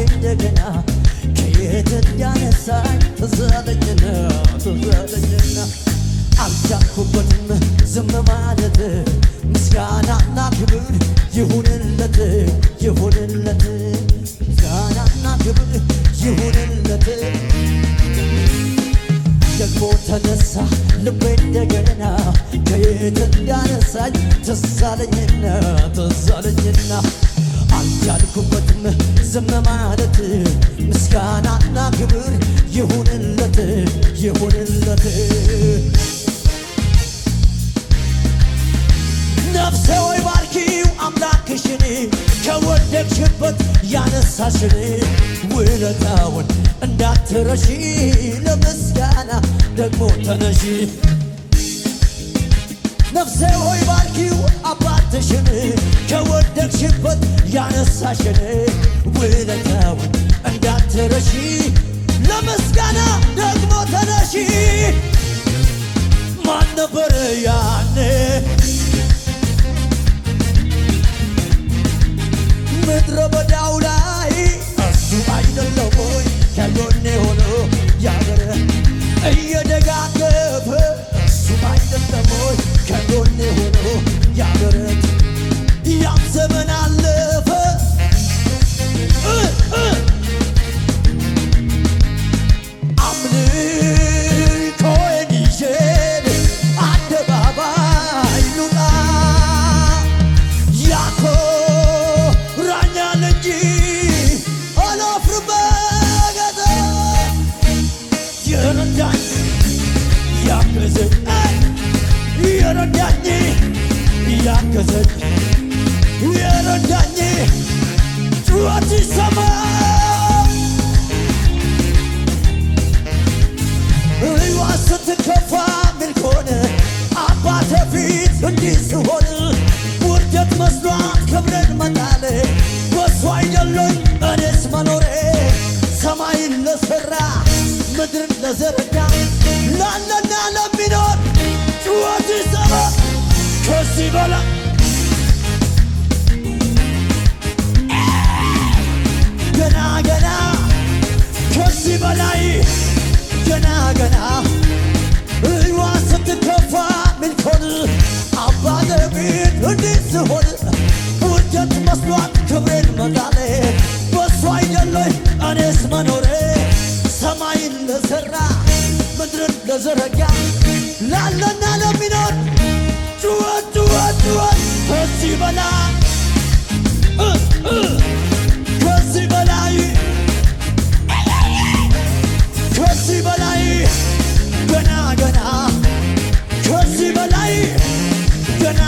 እንደገና ከየት እንዳነሳኝ ትዛለኝና አልቻልኩበትም ዝም ማለት ምስጋናና ክብር ይሁንለት ምስጋናና ክብር ይሁንለት ደግሞ ተነሳ ልቤ እንደገና ከየት እንዳነሳኝ ትዛለኝና አልቻልኩበትም ዝም ማለት ምስጋናና ክብር ይሁንለት ነፍሴ ሆይ ባርኪው አምላክሽን ከወደቅሽበት ያነሳሽን ውለታውን እንዳትረሺ ለምስጋና ደግሞ ተነሺ ነፍሴ ሆይ ባርኪው አባትሽን ከወደቅሽበት ያነሳሽን ውለታውን እንዳትረሺ ለምስጋና ደግሞ ተነሺ ማን ነበር ያኔ ምድረ በዳው ላይ እሱ አይደለም ወይ ከጎኔ ሆኖ ያበረ እየደጋገፈ እሱ አይደለም ወይ ከጎኔ ሆኖ ያበረት ያም ዘመን አለፈ አምልኮዬን ይዤ አደባባይ ልውጣ ያኮራኛል እንጂ አላፍርም በጌታ የረዳኝ ያገዘኝ ጩኸት ይሰማ ሕይዋ ስትከፋ ምን ከሆነ አባቴ ፊት እንዲህ ስሆን ውርደት መስሏት ክብርን መጣል በሱ አይደለኝ እኔስ መኖሬ ሰማይን ለሠራ ምድርን ለዘረጋ ላለና ለሚኖር ጩኸት ይሰማ ከዚህ በላይ ገና ከዚህ በላይ ገና ሕይዋ ስትከፋ ምልኮን አባቴ ፊት እንዲህ ስሆን ውርደት መስሏት ክብሬን መጣሌ በሱ አይደለኝ እኔስ መኖሬ ሰማይን ለሠራ ምድርን ለዘረጋ ላለና ለሚኖር ጩኸት ከዚህ በላይ ከዚህ በላይ ገና ከዚህ በላይ ገና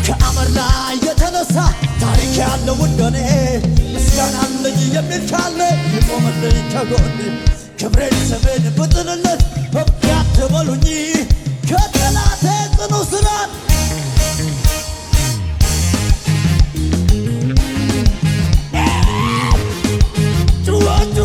ከአመር ላይ የተነሳ ታሪክ ያለው እንደኔ ምስጋና አለኝ የሚል ካለ ይቆምልኝ ከጎኔ ክብሬን ስሜን ብጥልለት እምቢ አትበሉኝ ከጠላቴ ጽኑ ስራት ጩኸት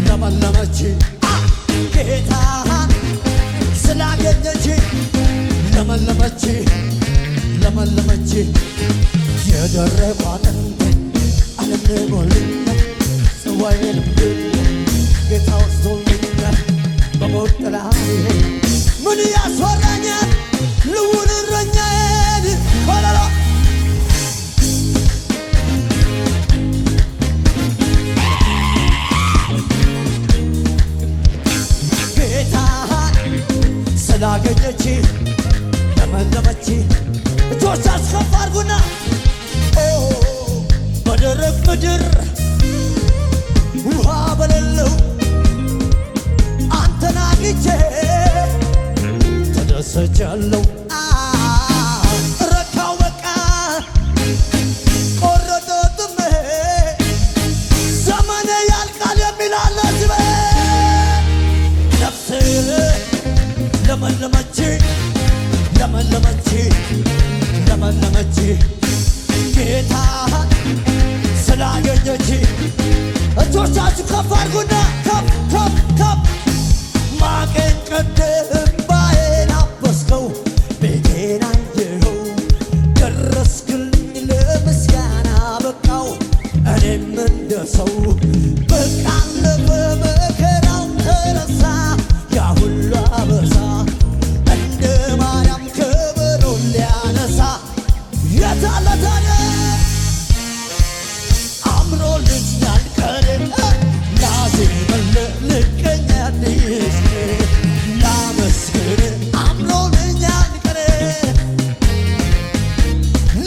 ለመለመች ጌታ ስላገኘች ለመለመች የደረቋንን አለምልሞልኝ ጽዋዬንም ጌታ ወስዶልኝ በሞት ጥላ ምን ያስፈራኛል ልውል እረኛዬን ባላላ ስላገኘች ለመለመች እጆች አስከፍ አድርጉና በደረቅ ምድር ውሃ አይቻለሁ ረካው በቃ ቆረጠ ጥሜ ዘመኔ ያልቃል የሚላለ ዝቤ ነፍሴ ለመለመች ለመለመች ለመለመች ጌታ ስላገኘች እጆቻችሁ ከፍ አድርጉና ከፍ ከፍ ከፍ ማቄን ቀደም ባዬን አበስከው ቤቴን አየኸው ደረስክልኝ ለምስጋና በቃው እኔም እንደ ሰው በቃ አለፈ መከራው ተረሳ ያ ሁሉ አበሳ እንደ ማርያም ከበሮ ሊያነሳ የታለ ታዲያ አምሮልኛል ቀኔ ላዜምልህ ልቀኛልሽ ላመስግን አምሮልኛል ቀኔ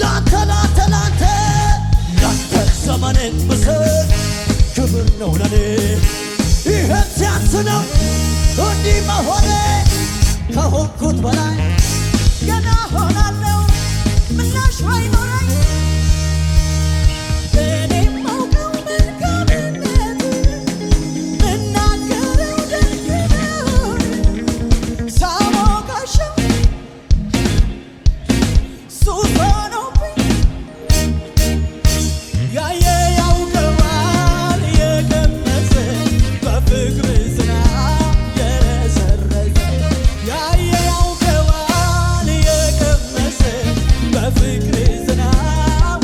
ላንተ ላንተ ላንተ ላንተ ዘመኔን ብሰጥ ክብር ነው ለኔ ይህም ሲያንስ ነው እንዲህ መሆኔ ከሆንኩት በላይ ገና ሆናለሁ ምላሽ ባይኖረኝ ፍቅር ዝናብ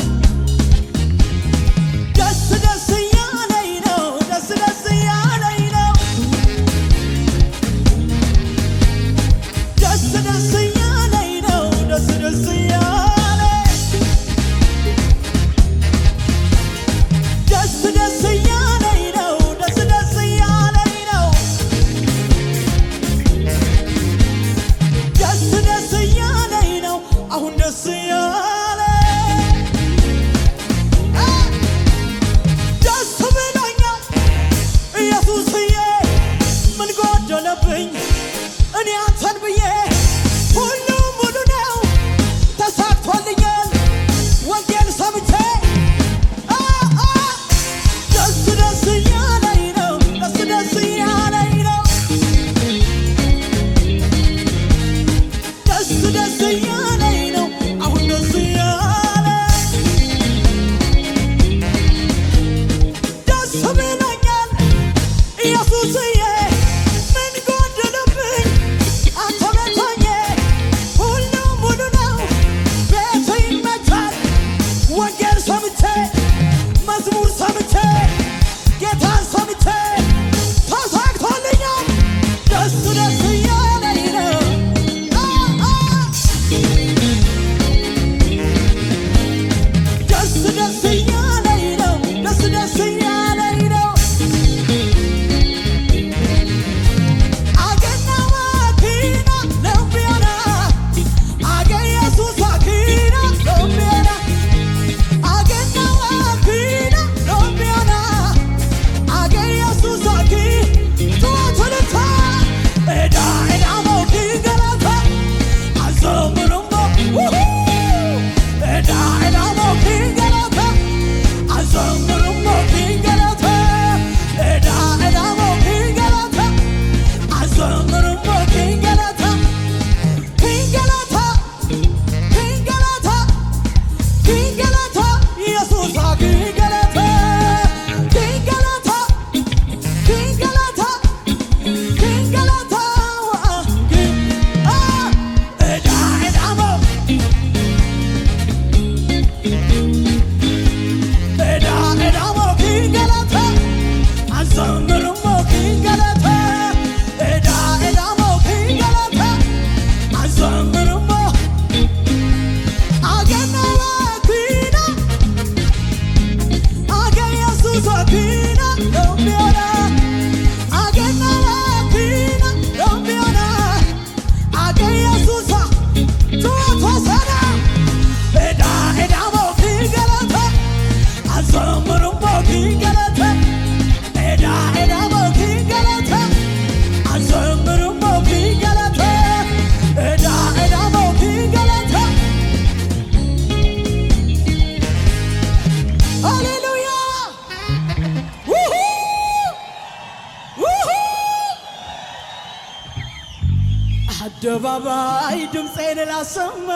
አደባባይ ድምፄን ላሰማ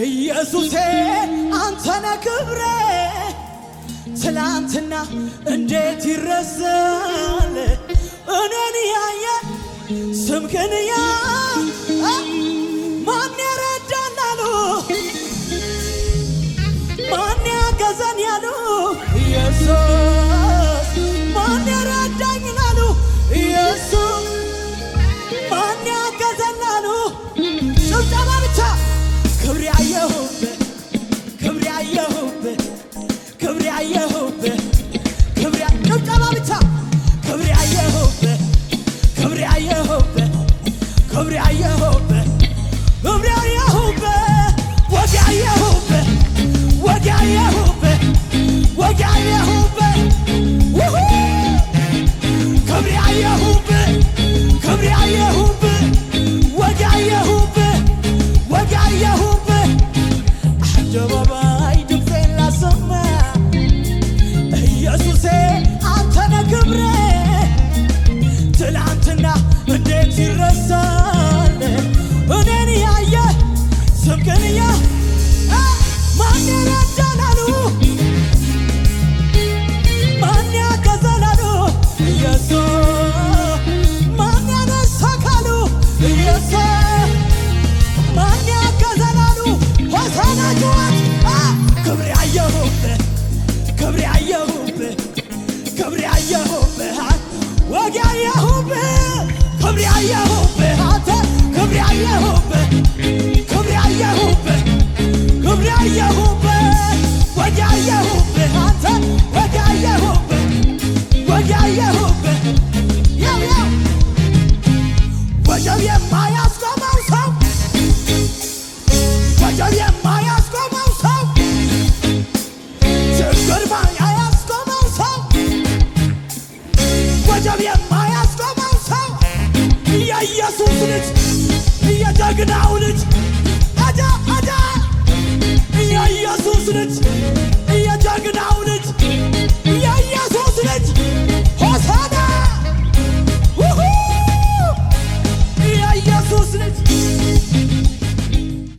ኢየሱሴ አንተነ ክብሬ ትላንትና እንዴት ይረሳል እኔን ያየ ስምህን ያ ማን ይረዳል አሉ ማን ያገዘን ያሉ ኢየሱስ ማን ይረዳኝ አሉ ኢየሱስ ማን ያገዘን አሉ ጭብጨባ ብቻ ክብሬ አየሁብህ ክብሬ አየሁብህ ክብሬ አየሁብህ ክብሬ ጭብጨባ ብቻ ክብሬ አየሁብህ ክብሬ አየሁብህ ክብሬ አየሁብህ ክብሬ አየሁብህ ወጌ አየሁብህ ወጌ አየሁብህ ወጌ አየሁብህ ክብሬ አየሁብህ ክብሬ አየሁብህ ወጌ አየሁብህ ወጌ አየሁብህ አደባባይ ድምፄን ላሰማ ኢየሱሴ አንተነ ክብሬ ትላንትና እንዴት ይረሳል እኔን ያየ ስምህን ያ ማን ይረዳል አሉ ማን ያገዘን አሉ ኢየሱስ ማን ያነሳን አሉ ኢየሱስ ማን ያገዘን አሉ ሆሳዕና ጩኸት ክብሬ አየሁብህ ክብሬ አየሁብህ ክብሬ አየሁብህ ወጌ አየሁብህ ክብሬ አየሁብህ